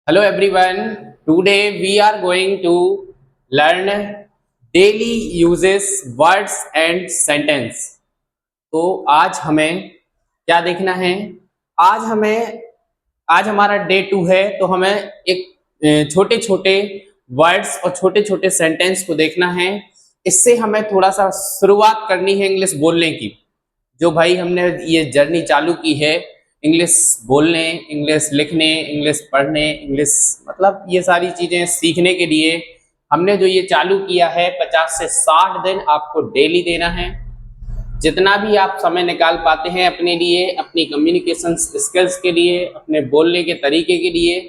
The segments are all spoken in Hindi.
Hello everyone. Today we are going to learn daily uses words and sentence. तो आज हमें क्या देखना है? आज हमारा डे 2 है, तो हमें एक छोटे छोटे वर्ड्स और छोटे छोटे सेंटेंस को देखना है। इससे हमें थोड़ा सा शुरुआत करनी है इंग्लिश बोलने की। जो भाई हमने ये जर्नी चालू की है इंग्लिश बोलने, इंग्लिश लिखने, इंग्लिश पढ़ने, इंग्लिश मतलब ये सारी चीजें सीखने के लिए हमने जो ये चालू किया है 50 से 60 दिन आपको डेली देना है। जितना भी आप समय निकाल पाते हैं अपने लिए, अपनी कम्युनिकेशन स्किल्स के लिए, अपने बोलने के तरीके के लिए,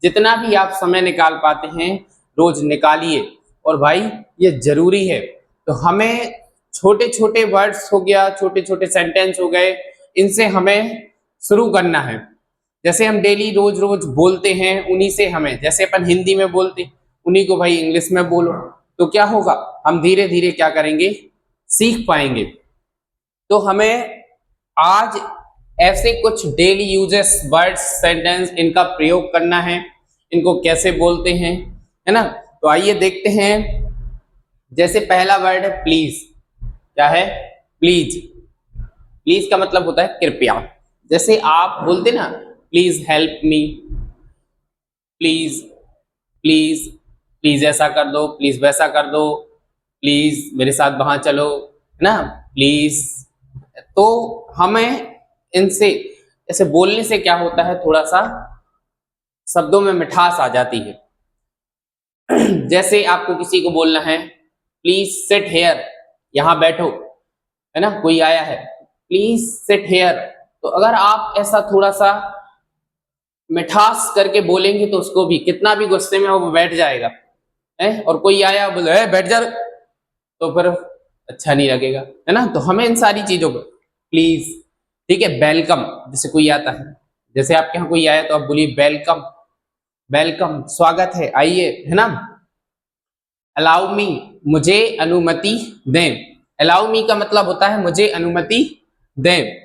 जितना भी आप समय निकाल पाते हैं रोज निकालिए। और भाई ये जरूरी है। तो हमें छोटे छोटे वर्ड्स हो गया, छोटे छोटे सेंटेंस हो गए, इनसे हमें शुरू करना है। जैसे हम डेली रोज रोज बोलते हैं उन्हीं से हमें, जैसे अपन हिंदी में बोलते उन्हीं को भाई इंग्लिश में बोलो, तो क्या होगा, हम धीरे धीरे क्या करेंगे, सीख पाएंगे। तो हमें आज ऐसे कुछ डेली यूजेस वर्ड्स सेंटेंस इनका प्रयोग करना है, इनको कैसे बोलते हैं, है ना। तो आइए देखते हैं। जैसे पहला वर्ड है प्लीज। क्या है? प्लीज। प्लीज का मतलब होता है कृपया। जैसे आप बोलते ना, please help me, please please please ऐसा कर दो, प्लीज वैसा कर दो, प्लीज मेरे साथ वहां चलो, है ना, प्लीज। तो हमें इनसे ऐसे बोलने से क्या होता है, थोड़ा सा शब्दों में मिठास आ जाती है। जैसे आपको किसी को बोलना है प्लीज सिट हेयर, यहां बैठो, है ना, कोई आया है, प्लीज सिट हेयर। तो अगर आप ऐसा थोड़ा सा मिठास करके बोलेंगे तो उसको भी, कितना भी गुस्से में हो, वो बैठ जाएगा है। और कोई आया बोले बैठ जा, तो फिर अच्छा नहीं लगेगा, है ना। तो हमें इन सारी चीजों को प्लीज, ठीक है। वेलकम, जैसे कोई आता है, जैसे आपके यहाँ कोई आया तो आप बोलिए वेलकम, वेलकम स्वागत है, आइए, है ना। अलाउ मी, मुझे अनुमति दें। अलाउ मी का मतलब होता है मुझे अनुमति दें।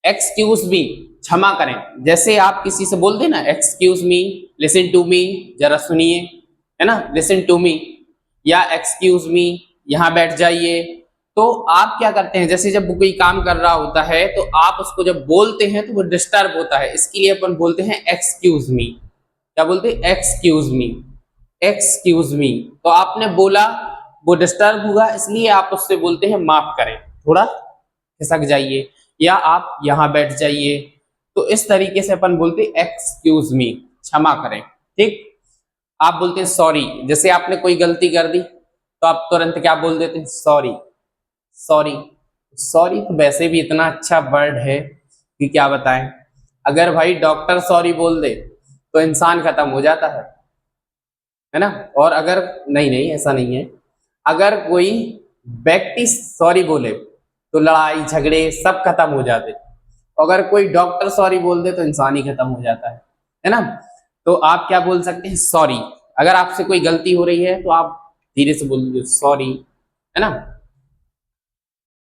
एक्सक्यूज मी, क्षमा करें। जैसे आप किसी से बोलते ना excuse me, listen to me, जरा सुनिए, है ना, लिसन टू मी, या एक्सक्यूज मी, यहां बैठ जाइए। तो आप क्या करते हैं, जैसे जब कोई काम कर रहा होता है तो आप उसको जब बोलते हैं तो वो डिस्टर्ब होता है, इसके लिए अपन बोलते हैं एक्सक्यूज मी। क्या बोलते हैं? Excuse me, excuse me. तो आपने बोला, वो डिस्टर्ब हुआ, इसलिए आप उससे बोलते हैं माफ करें, थोड़ा खिसक जाइए, या आप यहां बैठ जाइए। तो इस तरीके से अपन बोलते हैं एक्सक्यूज मी, क्षमा करें, ठीक। आप बोलते हैं सॉरी। जैसे आपने कोई गलती कर दी तो आप तुरंत क्या बोल देते हैं? Sorry, sorry. सॉरी तो वैसे भी इतना अच्छा वर्ड है कि क्या बताएं। अगर भाई डॉक्टर सॉरी बोल दे तो इंसान खत्म हो जाता है ना। और अगर नहीं नहीं ऐसा नहीं है, अगर कोई व्यक्ति सॉरी बोले तो लड़ाई झगड़े सब खत्म हो जाते। अगर कोई डॉक्टर सॉरी बोल दे तो इंसान ही खत्म हो जाता है ना। तो आप क्या बोल सकते हैं? सॉरी। अगर आपसे कोई गलती हो रही है तो आप धीरे से बोल दीजिए सॉरी, है ना।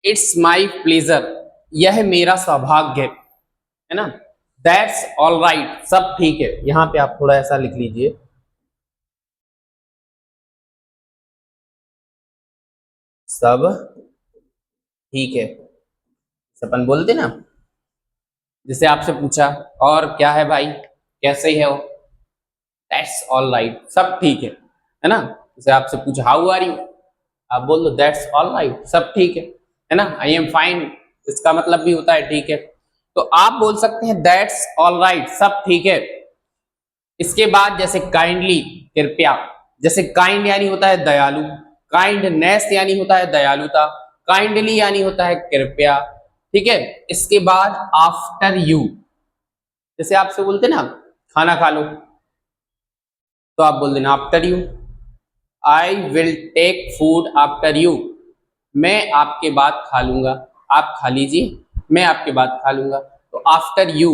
इट्स माई प्लेजर, यह मेरा सौभाग्य है ना। दैट्स ऑल राइट, सब ठीक है। यहां पे आप थोड़ा ऐसा लिख लीजिए, सब ठीक है। अपन बोलते ना, जैसे आपसे पूछा और क्या है भाई, कैसे है हो, दैट्स ऑल राइट, सब ठीक है ना। जैसे आपसे पूछा हाउ आर यू, आप बोल दो दैट्स ऑल राइट, सब ठीक है ना। आई एम फाइन, इसका मतलब भी होता है ठीक है। तो आप बोल सकते हैं दैट्स ऑल राइट, सब ठीक है। इसके बाद जैसे काइंडली, कृपया। जैसे काइंड यानी होता है दयालु, काइंडनेस यानी होता है दयालुता, काइंडली यानी होता है कृपया, ठीक है। इसके बाद आफ्टर यू, जैसे आपसे बोलते ना खाना खा लो तो आप बोल देना after you. I will take food after you, मैं आपके बाद खा लूंगा, आप खा लीजिए, मैं आपके बाद खा लूंगा। तो आफ्टर यू,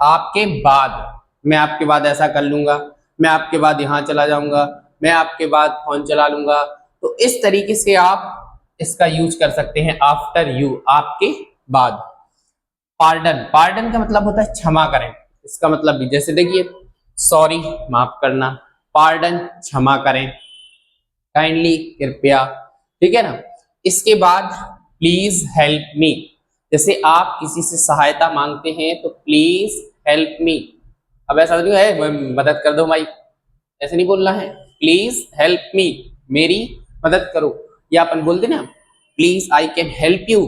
आपके बाद, मैं आपके बाद ऐसा कर लूंगा, मैं आपके बाद यहां चला जाऊंगा, मैं आपके बाद फोन चला लूंगा। तो इस तरीके से आप इसका यूज कर सकते हैं, आफ्टर यू, आपके बाद। पार्डन, पार्डन का मतलब होता है क्षमा करें। इसका मतलब भी जैसे देखिए, सॉरी माफ करना, पार्डन क्षमा करें, काइंडली कृपया, ठीक है ना। इसके बाद प्लीज हेल्प मी, जैसे आप किसी से सहायता मांगते हैं तो प्लीज हेल्प मी। अब ऐसा नहीं है मदद कर दो भाई, ऐसे नहीं बोलना है, प्लीज हेल्प मी, मेरी मदद करो। या अपन बोलते ना please I can help you,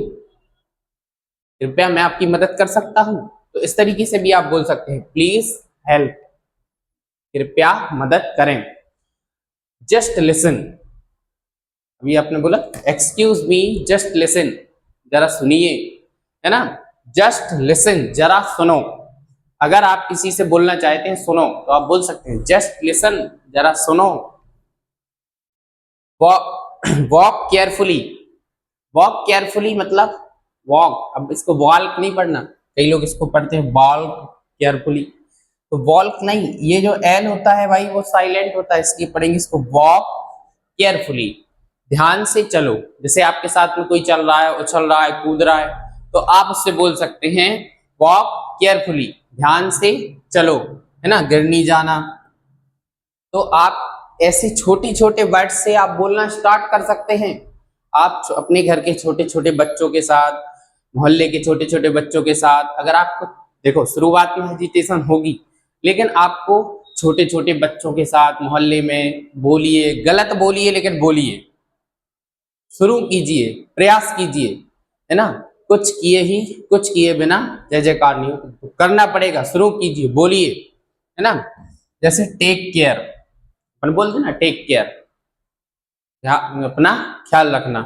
कृपया मैं आपकी मदद कर सकता हूं। तो इस तरीके से भी आप बोल सकते हैं प्लीज हेल्प, कृपया मदद करें। जस्ट लिसन, अभी आपने बोला एक्सक्यूज मी जस्ट लिसन, जरा सुनिए, है ना। जस्ट लिसन, जरा सुनो। अगर आप किसी से बोलना चाहते हैं सुनो, तो आप बोल सकते हैं जस्ट लिसन, जरा सुनो। वॉक केयरफुली, वॉक केयरफुली मतलब वॉक, अब इसको वॉल्क नहीं पढ़ना, कई लोग इसको पढ़ते हैं वॉल्क केयरफुली, तो वॉल्क नहीं, ये जो एल होता है भाई वो साइलेंट होता है, इसलिए पढ़ेंगे इसको वॉक केयरफुली, ध्यान से चलो। जैसे आपके साथ में कोई चल रहा है, उछल रहा है, कूद रहा है, तो आप उससे बोल सकते हैं वॉक केयरफुली, ध्यान से चलो, है ना, गिर नहीं जाना। तो आप ऐसे छोटे छोटे वर्ड से आप बोलना स्टार्ट कर सकते हैं। आप अपने घर के छोटे छोटे बच्चों के साथ, मोहल्ले के छोटे छोटे बच्चों के साथ, अगर आपको देखो शुरुआत में हेजिटेशन होगी, लेकिन आपको छोटे छोटे बच्चों के साथ मोहल्ले में बोलिए, गलत बोलिए लेकिन बोलिए, शुरू कीजिए, प्रयास कीजिए, है ना। कुछ किए बिना जय जयकार नहीं हो, तो करना पड़ेगा, शुरू कीजिए, बोलिए, है ना। जैसे टेक केयर, अपन बोलते ना टेक केयर, अपना ख्याल रखना,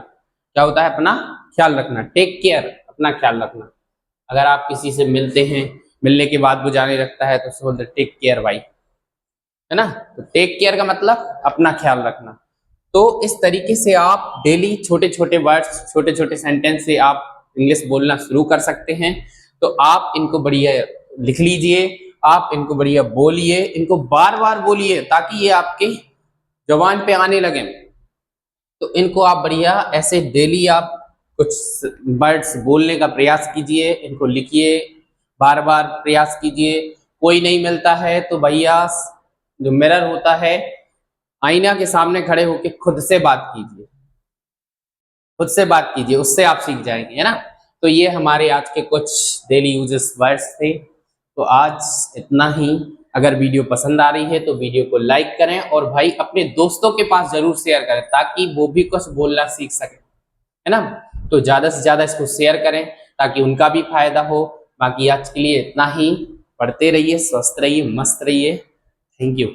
क्या होता है अपना ख्याल रखना, टेक केयर, अपना ख्याल रखना। अगर आप किसी से मिलते हैं, मिलने के बाद वो जाने लगता है तो उससे बोलते टेक केयर भाई, है ना। तो टेक केयर का मतलब अपना ख्याल रखना। तो इस तरीके से आप डेली छोटे छोटे वर्ड्स, छोटे छोटे सेंटेंस से आप इंग्लिश बोलना शुरू कर सकते हैं। तो आप इनको बढ़िया लिख लीजिए, आप इनको बढ़िया बोलिए, इनको बार बार बोलिए ताकि ये आपके जबान पे आने लगे। तो इनको आप बढ़िया ऐसे डेली आप कुछ वर्ड्स बोलने का प्रयास कीजिए, इनको लिखिए, बार बार प्रयास कीजिए। कोई नहीं मिलता है तो भैया जो मिरर होता है, आईना के सामने खड़े होकर खुद से बात कीजिए, खुद से बात कीजिए, उससे आप सीख जाएंगे, है ना। तो ये हमारे आज के कुछ डेली यूजेस वर्ड्स थे। तो आज इतना ही। अगर वीडियो पसंद आ रही है तो वीडियो को लाइक करें और भाई अपने दोस्तों के पास जरूर शेयर करें ताकि वो भी कुछ बोलना सीख सके, है ना। तो ज्यादा से ज्यादा इसको शेयर करें ताकि उनका भी फायदा हो। बाकी आज के लिए इतना ही। पढ़ते रहिए, स्वस्थ रहिए, मस्त रहिए। Thank you.